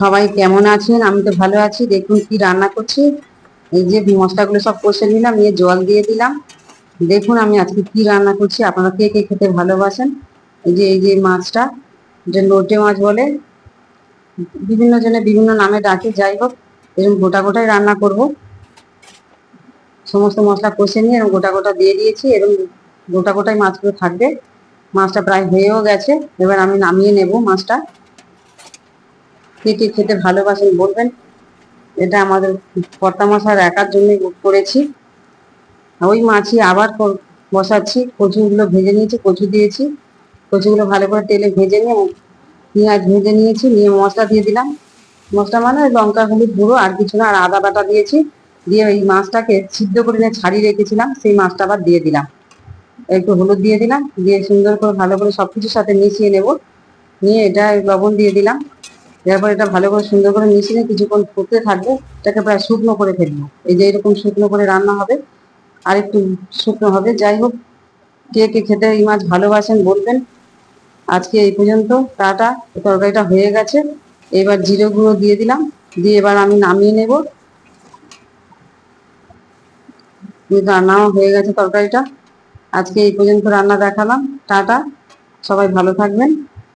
সবাই কেমন আছেন? আমি তো ভালো আছি। দেখুন কি রান্না করছি। এই যে মশলাগুলো সব কষে নিলাম, নিয়ে জল দিয়ে দিলাম। দেখুন আমি আজকে কি রান্না করছি। আপনারা কে কে খেতে ভালোবাসেন? এই যে মাছটা, যে লোটে মাছ বলে, বিভিন্ন জনে বিভিন্ন নামে ডাকে। যাই হোক, এরকম গোটা গোটাই রান্না করব। সমস্ত মশলা কষে নিয়ে এরকম গোটা গোটা দিয়ে দিয়েছি, এবং গোটা গোটাই মাছগুলো থাকবে। মাছটা প্রায় হয়েও গেছে। এবার আমি নামিয়ে নেব মাছটা। কে কে খেতে ভালোবাসেন বলবেন। এটা আমাদের কর্তামশার একার জন্য করেছি। ওই মাছই আবার বসাচ্ছি। কচুগুলো ভেজে নিয়েছি, কচু দিয়েছি। কচুগুলো ভালো করে তেলে ভেজে নিয়ে পেঁয়াজ ভেজে নিয়েছি, নিয়ে মশলা দিয়ে দিলাম। মশলা মানে ওই লঙ্কা হলুদ গুঁড়ো, আর কিছু না। আর আদা বাটা দিয়েছি। দিয়ে ওই মাছটাকে সিদ্ধ করে নিয়ে ছাড়িয়ে রেখেছিলাম, সেই মাছটা আবার দিয়ে দিলাম। একটু হলুদ দিয়ে দিলাম, দিয়ে সুন্দর করে ভালো করে সবকিছুর সাথে মিশিয়ে নেব। নিয়ে এটা লবণ দিয়ে দিলাম। এরপর এটা ভালো করে সুন্দর করে মিশিয়ে নিয়ে কিছুক্ষণ ফুটতে থাকবে। এটাকে প্রায় শুকনো করে ফেলবো। এই যে এরকম শুকনো করে রান্না হবে, আর একটু শুকনো হবে। যাই হোক, কে কে খেতে এই মাছ ভালোবাসেন বলবেন। আজকে এই পর্যন্ত। টাটা। তরকারিটা হয়ে গেছে। এবার জিরে গুঁড়ো দিয়ে দিলাম। দিয়ে এবার আমি নামিয়ে নেব। রান্নাও হয়ে গেছে তরকারিটা। আজকে এই পর্যন্ত রান্না দেখালাম। টাটা। সবাই ভালো থাকবেন।